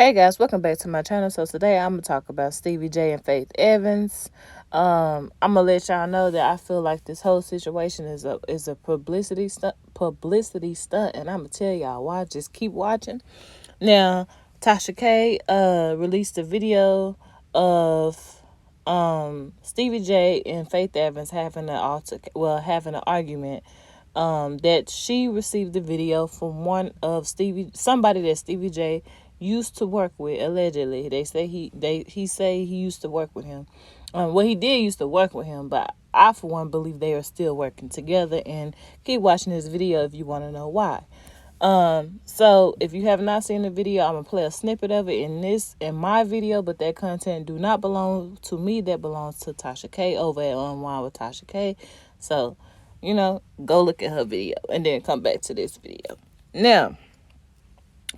Hey guys, welcome back to my channel. So today I'm gonna talk about Stevie J and Faith Evans. I'm gonna let y'all know that I feel like this whole situation is a publicity stunt, and I'm gonna tell y'all why. Just keep watching. Now, Tasha K released a video of Stevie J and Faith Evans having an argument. That she received the video from somebody that Stevie J used to work with. Allegedly, they say he used to work with him. He did used to work with him, but I for one believe they are still working together. And keep watching this video if you want to know why. So if you have not seen the video, I'm gonna play a snippet of it in my video, but that content do not belong to me. That belongs to Tasha K over at Unwind with Tasha K. So, go look at her video and then come back to this video. Now,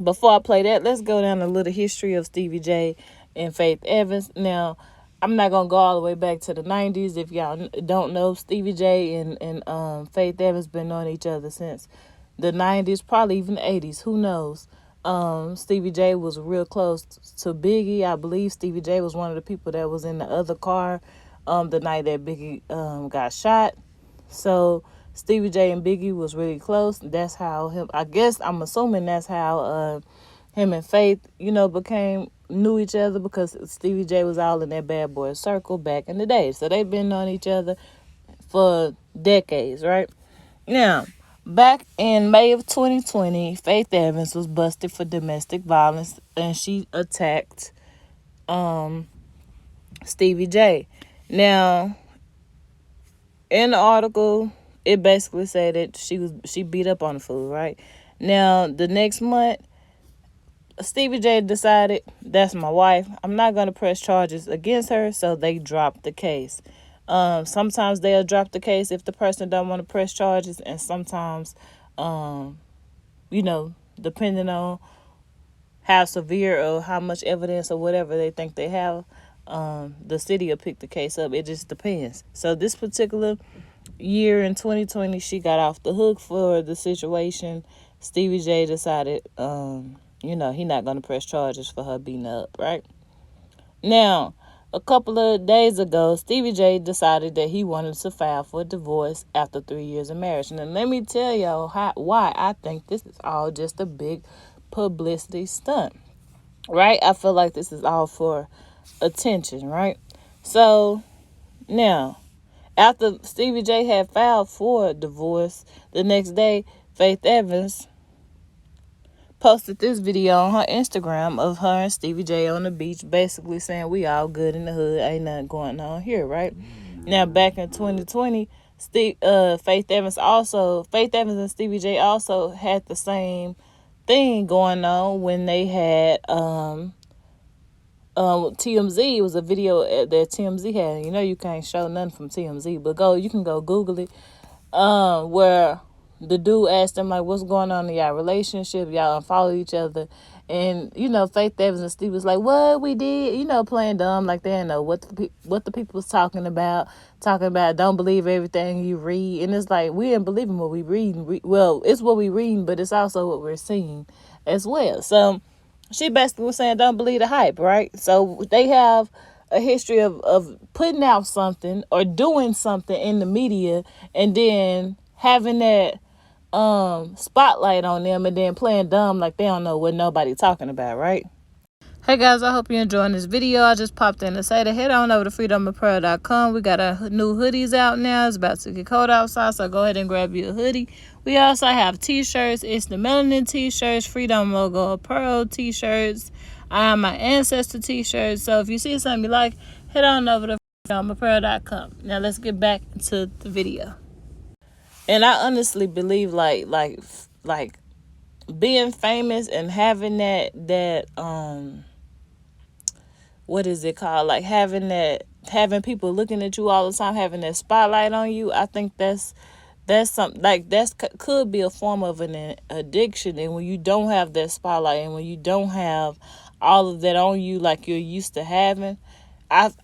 before I play that, let's go down a little history of Stevie J and Faith Evans. Now, I'm not gonna go all the way back to the 90s. If y'all don't know, Stevie J and Faith Evans been knowing each other since the 90s, probably even the 80s. Who knows? Stevie J was real close to Biggie. I believe Stevie J was one of the people that was in the other car the night that Biggie got shot. So Stevie J and Biggie was really close. That's how I'm assuming that's how him and Faith, knew each other, because Stevie J was all in that bad boy circle back in the day. So they've been on each other for decades, right? Now, back in May of 2020, Faith Evans was busted for domestic violence, and she attacked Stevie J. Now, in the article, it basically said that she beat up on the fool, right? Now, the next month, Stevie J decided, that's my wife, I'm not going to press charges against her, so they dropped the case. Sometimes they'll drop the case if the person don't want to press charges, and sometimes, depending on how severe or how much evidence or whatever they think they have, the city will pick the case up. It just depends. So this particular year in 2020, she got off the hook for the situation. Stevie J decided, he not going to press charges for her beating up, right? Now, a couple of days ago, Stevie J decided that he wanted to file for a divorce after 3 years of marriage. And let me tell y'all why I think this is all just a big publicity stunt, right? I feel like this is all for attention, right? So, now, after Stevie J had filed for a divorce, the next day, Faith Evans posted this video on her Instagram of her and Stevie J on the beach, basically saying we all good in the hood, ain't nothing going on here, right? Now, back in 2020, Faith Evans and Stevie J also had the same thing going on when they had TMZ. It was a video that TMZ had. You can't show nothing from TMZ, but you can go Google it, where the dude asked them, like, what's going on in y'all relationship? Y'all unfollow each other. And, Faith Evans and Steve was like, what we did, playing dumb, like they didn't know what the people was talking about, don't believe everything you read. And it's like, we didn't believe in what we read. Well, it's what we read, but it's also what we're seeing as well. So she basically was saying, don't believe the hype, right? So they have a history of putting out something or doing something in the media and then having that spotlight on them and then playing dumb like they don't know what nobody talking about, right? Hey guys, I hope you're enjoying this video. I just popped in to say to head on over to FreeDomeApparel.com. We got our new hoodies out now. It's about to get cold outside, so go ahead and grab you a hoodie. We also have t-shirts. It's the Melanin t-shirts, FreeDome logo Apparel t-shirts. I have my Ancestor t-shirts. So if you see something you like, head on over to FreeDomeApparel.com. Now let's get back to the video. And I honestly believe like being famous and having that what is it called? Like having people looking at you all the time, having that spotlight on you. I think that's something like could be a form of an addiction. And when you don't have that spotlight and when you don't have all of that on you like you're used to having,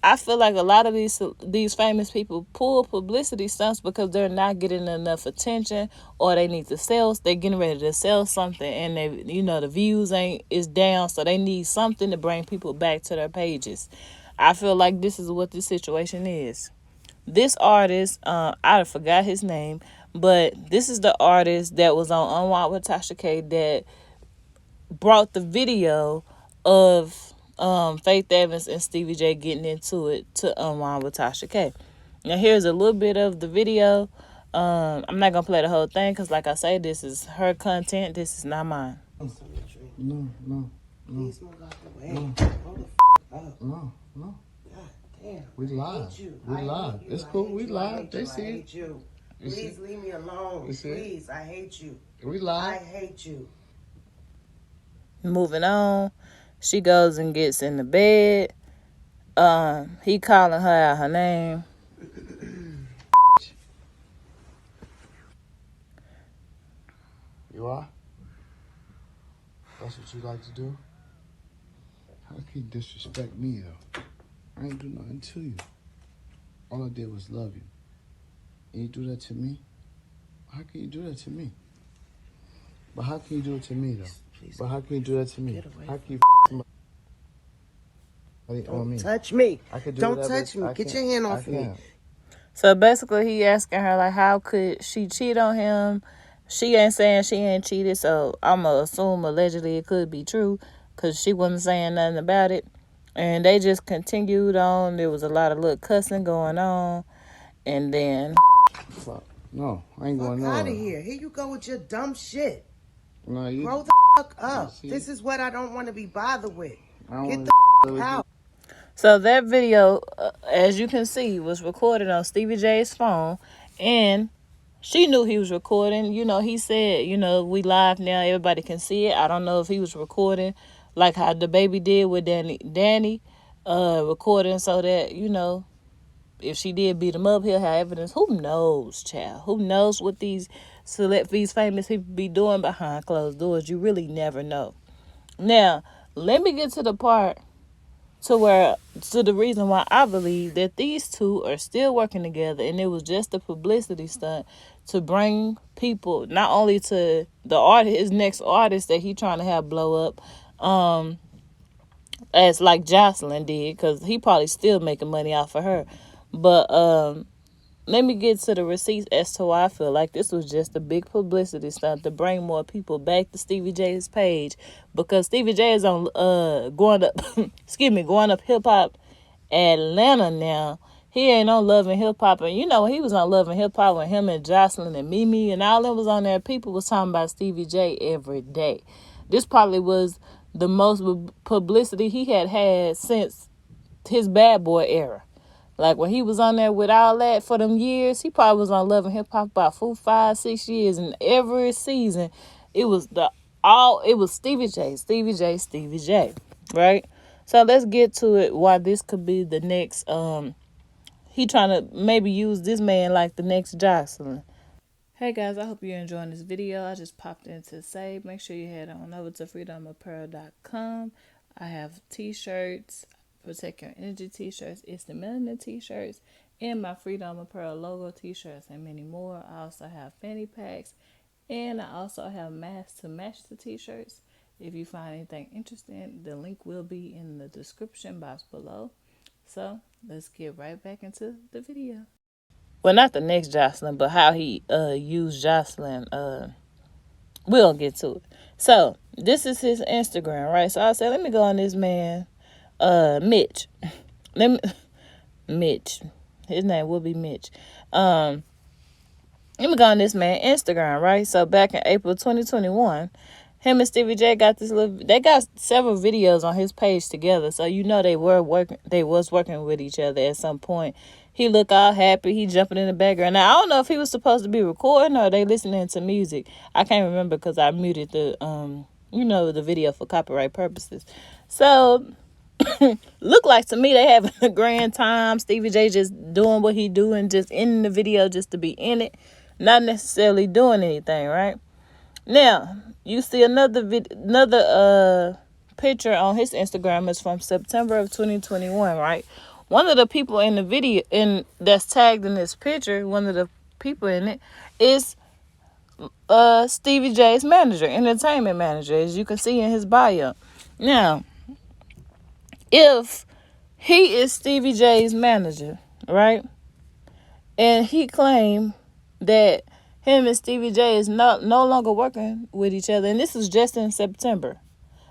I feel like a lot of these famous people pull publicity stunts because they're not getting enough attention, or they need to sell. They're getting ready to sell something, and the views ain't is down, so they need something to bring people back to their pages. I feel like this is what this situation is. This artist, I forgot his name, but this is the artist that was on Unwind with Tasha K that brought the video of Faith Evans and Stevie J getting into it to Unwind with Tasha K. Now here's a little bit of the video. I'm not gonna play the whole thing because, like I say, this is her content. This is not mine. No. Please move out the way. No. Hold the up. No. God damn. We live. We live. It's cool. We live. They see it. You. Please leave me alone. Please, I hate you. We live. I hate you. Moving on, she goes and gets in the bed. He calling her out her name. You are? That's what you like to do? How can you disrespect me, though? I ain't do nothing to you. All I did was love you. And you do that to me? How can you do that to me? But how can you do it to me, though? Please, but how can you do that to me? Get away. How can you somebody on me? Touch me. I could do Don't whatever. touch me. Get your hand off me. So basically, he asking her, like, how could she cheat on him? She ain't saying she ain't cheated, so I'm going to assume allegedly it could be true because she wasn't saying nothing about it. And they just continued on. There was a lot of little cussing going on. And then... Fuck. No, I ain't going nowhere. Fuck out of here. Here you go with your dumb shit. No, you... Grow the fuck up. This is what I don't want to be bothered with. Get the out. So that video, as you can see, was recorded on Stevie J's phone, and she knew he was recording. He said, we live now, everybody can see it. I don't know if he was recording like how the baby did with Danny, recording so that, if she did beat him up, he'll have evidence. Who knows, child? Who knows what these famous people be doing behind closed doors? You really never know. Now, let me get to the part to the reason why I believe that these two are still working together, and it was just a publicity stunt to bring people not only to the artist, his next artist that he trying to have blow up, as like Jocelyn did, because he probably still making money off of her. But let me get to the receipts as to why I feel like this was just a big publicity stunt to bring more people back to Stevie J's page, because Stevie J is on going up hip hop Atlanta now. He ain't on Love and Hip Hop, and when he was on Love and Hip Hop when him and Jocelyn and Mimi and all them was on there, people was talking about Stevie J every day. This probably was the most publicity he had since his Bad Boy era. Like when he was on there with all that for them years, he probably was on Love and Hip Hop about 4, 5, 6 years, and every season it was Stevie J, right? So let's get to it. Why this could be the next he trying to maybe use this man like the next Jocelyn. Hey guys, I hope you're enjoying this video. I just popped in to say, make sure you head on over to FreeDomeApparel.com. I have t-shirts, Protect Your Energy t-shirts, It's the Melanin t-shirts, and my FreeDome Apparel logo t-shirts, and many more. I also have fanny packs, and I also have masks to match the t-shirts. If you find anything interesting, the link will be in the description box below. So let's get right back into the video. Well, not the next Jocelyn, but how he used Jocelyn. We'll get to it. So this is his Instagram, right? So I said, let me go on this man, Mitch. Mitch. His name will be Mitch. Let me go on this man Instagram, right? So back in April 2021, him and Stevie J got they got several videos on his page together. So they was working with each other at some point. He look all happy. He jumping in the background. Now, I don't know if he was supposed to be recording or they listening to music. I can't remember because I muted the the video for copyright purposes. So look like to me they having a grand time. Stevie J just doing what he doing, just in the video just to be in it, not necessarily doing anything, right? Now, you see another picture on his Instagram is from September of 2021, right? one of the people in the video that's tagged in this picture, one of the people in it is Stevie J's manager, entertainment manager, as you can see in his bio. Now, if he is Stevie J's manager, right, and he claimed that him and Stevie J is no longer working with each other, and this was just in September.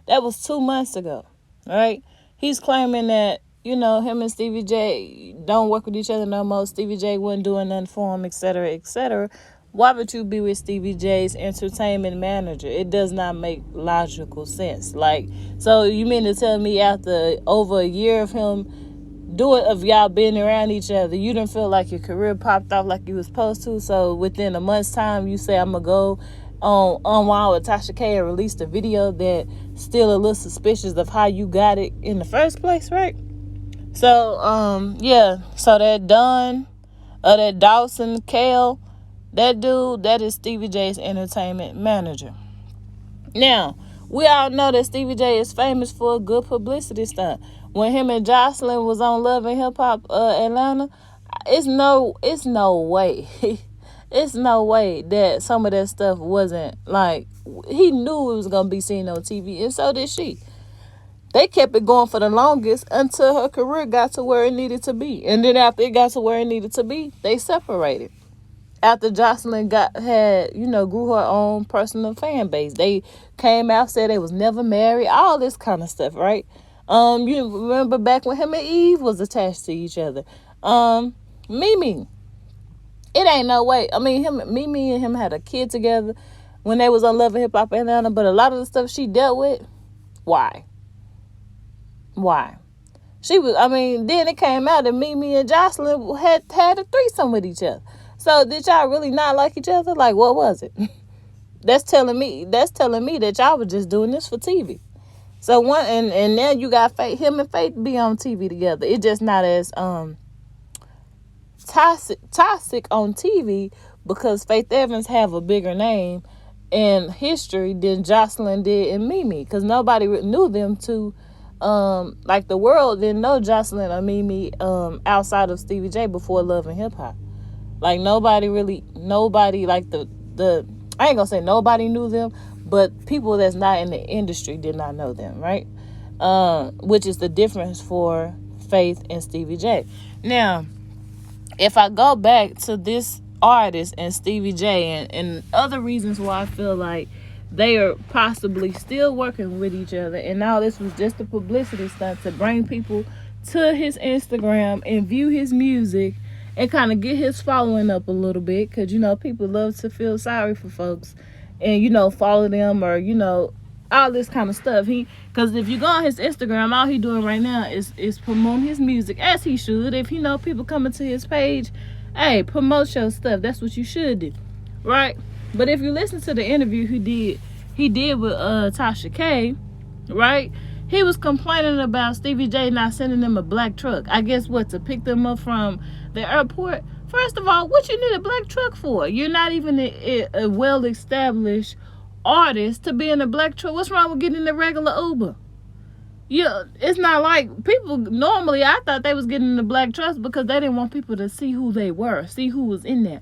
That was 2 months ago, right? He's claiming that, him and Stevie J don't work with each other no more. Stevie J wasn't doing nothing for him, etc., etc. Why would you be with Stevie J's entertainment manager? It does not make logical sense. Like, so you mean to tell me after over a year of y'all being around each other, you didn't feel like your career popped off like you was supposed to? So within a month's time, you say, I'm going to go on Unwind with Tasha K and released a video that still a little suspicious of how you got it in the first place, right? So, yeah. So that that Dawson Kale, that dude, that is Stevie J's entertainment manager. Now, we all know that Stevie J is famous for a good publicity stunt. When him and Jocelyn was on Love and Hip Hop Atlanta, it's no way. It's no way that some of that stuff wasn't, like, he knew it was going to be seen on TV, and so did she. They kept it going for the longest until her career got to where it needed to be. And then after it got to where it needed to be, they separated. After Jocelyn grew her own personal fan base. They came out, said they was never married, all this kind of stuff, right? You remember back when him and Eve was attached to each other. Mimi, it ain't no way. I mean, Mimi and him had a kid together when they was on Love and Hip Hop Atlanta, but a lot of the stuff she dealt with, why? Then it came out that Mimi and Jocelyn had a threesome with each other. So did y'all really not like each other? Like, what was it? That's telling me that y'all was just doing this for TV. So and now you got him and Faith be on TV together. It's just not as toxic on TV because Faith Evans have a bigger name in history than Jocelyn did and Mimi, because nobody knew them two. Like the world didn't know Jocelyn or Mimi outside of Stevie J before Love and Hip Hop. Like nobody like the I ain't gonna say nobody knew them, but people that's not in the industry did not know them, right? Which is the difference for Faith and Stevie J. Now, if I go back to this artist and Stevie J and other reasons why I feel like they are possibly still working with each other, and now this was just a publicity stunt to bring people to his Instagram and view his music and kind of get his following up a little bit, because people love to feel sorry for folks and follow them or all this kind of stuff. Because if you go on his Instagram, all he doing right now is promoting his music, as he should. If people coming to his page, hey, promote your stuff. That's what you should do, right? But if you listen to the interview he did with Tasha K, right? He was complaining about Stevie J not sending them a black truck. I guess to pick them up from the airport. First of all, what you need a black truck for? You're not even a well-established artist to be in a black truck. What's wrong with getting a regular Uber? Yeah, it's not like people normally. I thought they was getting the black trucks because they didn't want people to see who they were, see who was in there.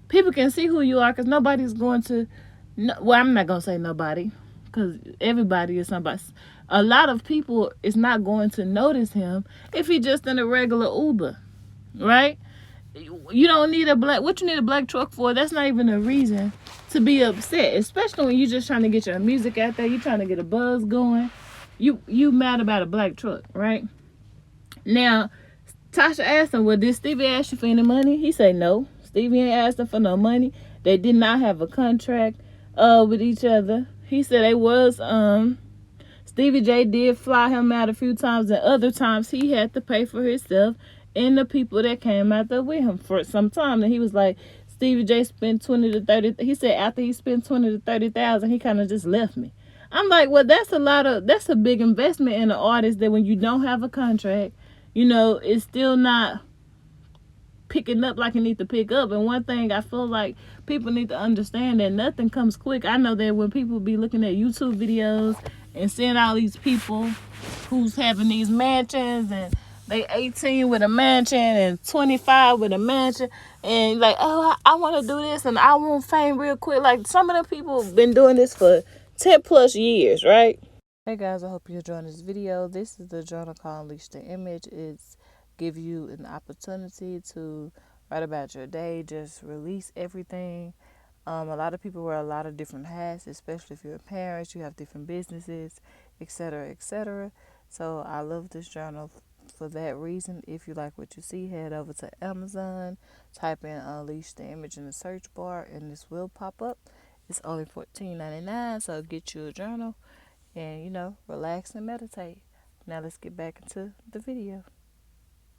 People can see who you are because nobody's going to. Well, I'm not gonna say nobody because everybody is somebody. A lot of people is not going to notice him if he just in a regular Uber, right? You don't need what you need a black truck for? That's not even a reason to be upset, especially when you're just trying to get your music out there. You're trying to get a buzz going. You mad about a black truck, right? Now, Tasha asked him, well, did Stevie ask you for any money? He said no. Stevie ain't asked him for no money. They did not have a contract with each other. He said they was Stevie J did fly him out a few times, and other times he had to pay for himself and the people that came out there with him for some time. And he was like, Stevie J spent 20 to 30. He said after he spent 20 to 30,000, he kind of just left me. I'm like, well, that's a big investment in an artist that when you don't have a contract, it's still not picking up like it needs to pick up. And one thing I feel like people need to understand, that nothing comes quick. I know that when people be looking at YouTube videos and seeing all these people who's having these mansions and they 18 with a mansion and 25 with a mansion, and like, oh, I want to do this and I want fame real quick. Like, some of the people been doing this for 10 plus years, right? Hey guys, I hope you're enjoying this video. This is the journal called Unleash the Image. It's give you an opportunity to write about your day, just release everything. A lot of people wear a lot of different hats, especially if you're a parent, you have different businesses, etc., etc. So I love this journal for that reason. If you like what you see, head over to Amazon, type in Unleash the Image in the search bar, and this will pop up. It's only $14.99, so get you a journal and, relax and meditate. Now let's get back into the video.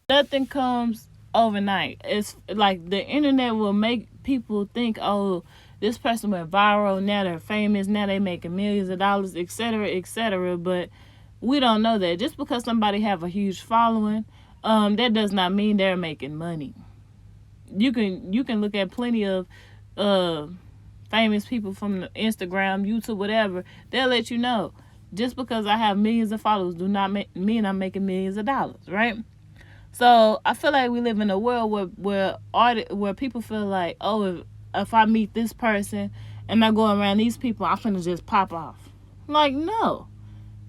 Nothing comes overnight. It's like the internet will make people think, oh, this person went viral, now they're famous, now they making millions of dollars, etc., etc. But we don't know that. Just because somebody have a huge following, that does not mean they're making money. You can look at plenty of famous people from Instagram, YouTube, whatever. They'll let you know. Just because I have millions of followers do not mean I'm making millions of dollars, right? So I feel like we live in a world where people feel like, oh, if I meet this person and I go around these people, I'm gonna just pop off. Like, no.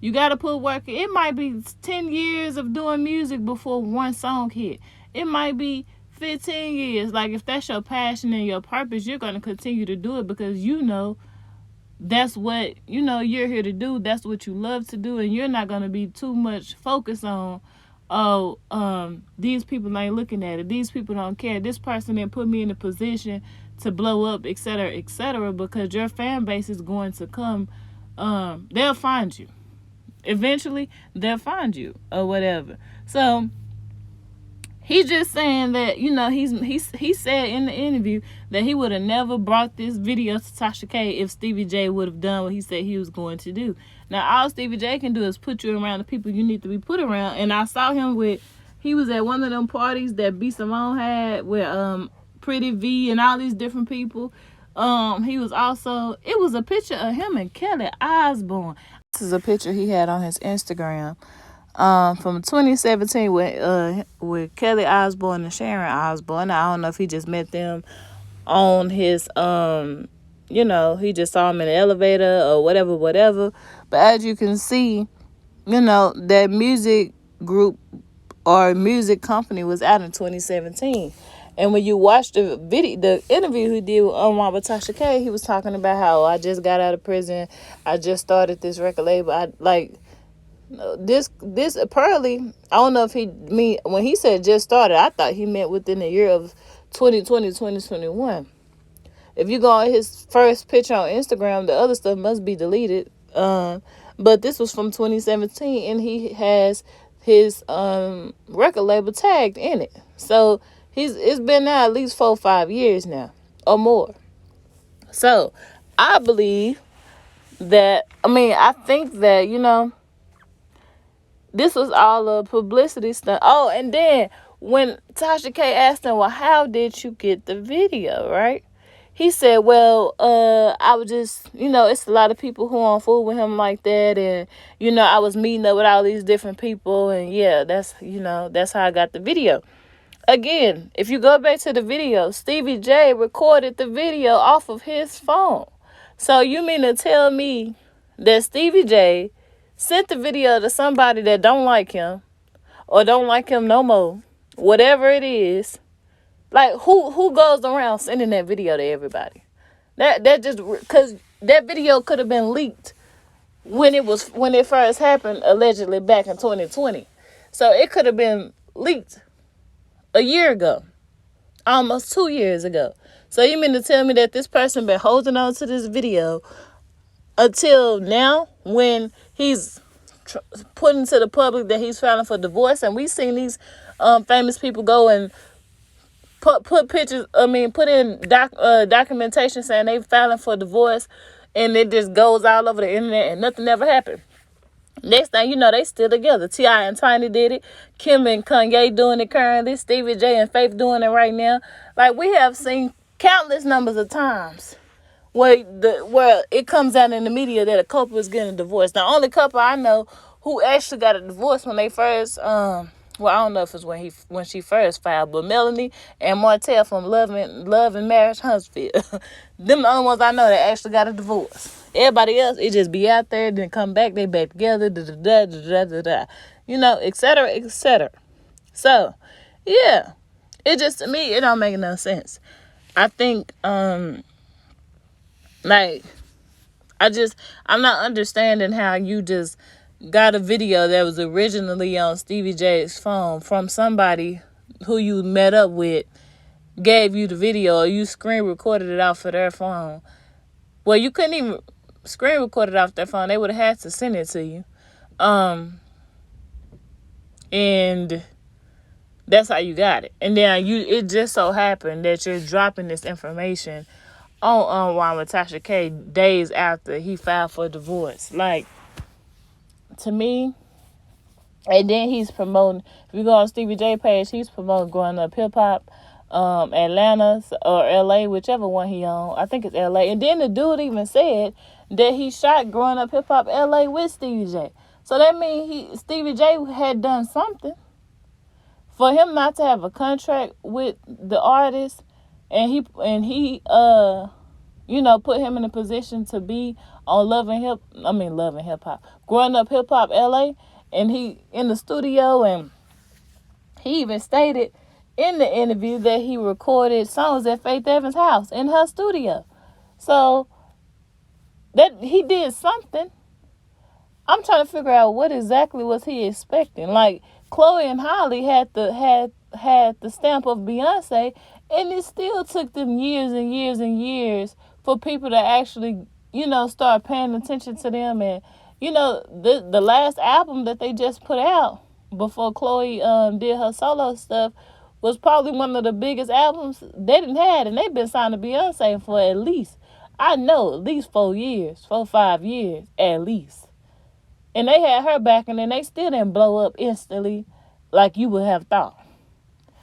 You gotta put work. It might be 10 years of doing music before one song hit. It might be 15 years. Like, if that's your passion and your purpose, you're gonna continue to do it because that's what you're here to do. That's what you love to do, and you're not gonna be too much focused on, these people ain't looking at it, these people don't care, this person didn't put me in a position to blow up, etc., etc. Because your fan base is going to come. They'll find you eventually. They'll find you or whatever. So he's just saying that, he said in the interview that he would have never brought this video to Tasha K if Stevie J would have done what he said he was going to do. Now, all Stevie J can do is put you around the people you need to be put around. And I saw him he was at one of them parties that B. Simone had with Pretty V and all these different people. He was also, it was a picture of him and Kelly Osbourne. This is a picture he had on his Instagram. From 2017 with Kelly Osbourne and Sharon Osbourne. I don't know if he just met them on his he just saw him in the elevator or whatever. But as you can see, that music group or music company was out in 2017. And when you watch the interview he did with with Tasha K, he was talking about how I just got out of prison, I just started this record label. This apparently, I don't know if when he said just started, I thought he meant within the year of 2020, 2021. If you go on his first picture on Instagram, the other stuff must be deleted. But this was from 2017, and he has his record label tagged in it. So it's been now at least 4 or 5 years now or more. So I believe that, I think that, this was all a publicity stunt. Oh, and then when Tasha K asked him, well, how did you get the video, right? He said, well, I was just, it's a lot of people who aren't fool with him like that. And, I was meeting up with all these different people. And, yeah, that's how I got the video. Again, if you go back to the video, Stevie J recorded the video off of his phone. So you mean to tell me that Stevie J sent the video to somebody that don't like him or don't like him no more, whatever it is? Like, who goes around sending that video to everybody? That just, because that video could have been leaked when it first happened, allegedly back in 2020. So it could have been leaked a year ago, almost 2 years ago. So you mean to tell me that this person been holding on to this video until now, when he's putting to the public that he's filing for divorce? And we've seen these famous people go and put pictures, put in documentation saying they filing for divorce, and it just goes all over the internet and nothing ever happened. Next thing you know, they still together. T.I. and Tiny did it. Kim and Kanye doing it currently. Stevie J and Faith doing it right now. Like, we have seen countless numbers of times where it comes out in the media that a couple is getting a divorce. The only couple I know who actually got a divorce when they first Well, I don't know if it's when she first filed, but Melanie and Martell from Love and Marriage Huntsville, them the only ones I know that actually got a divorce. Everybody else, it just be out there, then come back, they back together, da da da da da da, etc., etc. So, yeah, it just, to me, it don't make no sense. I think, like, I'm not understanding how you just got a video that was originally on Stevie J's phone from somebody who you met up with, gave you the video, or you screen recorded it off of their phone. Well, you couldn't even screen record it off their phone. They would have had to send it to you. And that's how you got it. And then it just so happened that you're dropping this information on Juan with Tasha K days after he filed for divorce. Like, to me, and then he's promoting, if you go on Stevie J page, he's promoting Growing Up Hip Hop, Atlanta or LA, whichever one he on. I think it's LA. And then the dude even said that he shot Growing Up Hip Hop LA with Stevie J. So that means Stevie J had done something for him not to have a contract with the artist, and he put him in a position to be on Love and Hip Hop, Growing Up Hip Hop LA, and he in the studio, and he even stated in the interview that he recorded songs at Faith Evans' house in her studio. So that he did something. I'm trying to figure out what exactly was he expecting. Like, Chloe and Holly had the stamp of Beyonce, and it still took them years and years and years for people to actually, start paying attention to them. And, the last album that they just put out before Chloe did her solo stuff was probably one of the biggest albums they didn't had, and they've been signed to Beyonce for at least 4 years, 5 years at least. And they had her back, and then they still didn't blow up instantly like you would have thought.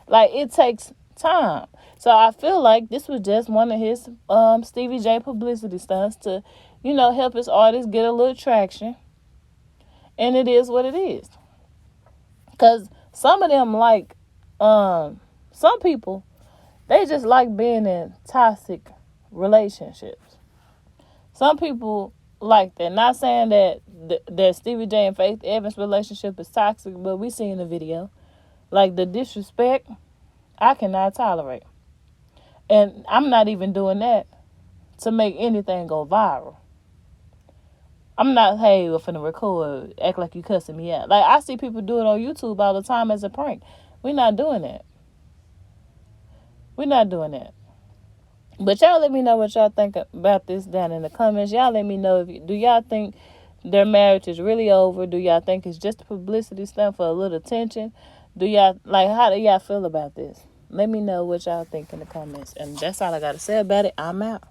Like, it takes time. So I feel like this was just one of his Stevie J publicity stunts to, help his artists get a little traction. And it is what it is. Because some of them, like, some people, they just like being in toxic relationships. Some people like that. Not saying that Stevie J and Faith Evans' relationship is toxic, but we see in the video, like, the disrespect, I cannot tolerate. And I'm not even doing that to make anything go viral. I'm not, hey, we're finna record, act like you cussing me out. Like, I see people do it on YouTube all the time as a prank. We're not doing that. We're not doing that. But y'all let me know what y'all think about this down in the comments. Y'all let me know, do y'all think their marriage is really over? Do y'all think it's just a publicity stunt for a little attention? How do y'all feel about this? Let me know what y'all think in the comments. And that's all I got to say about it. I'm out.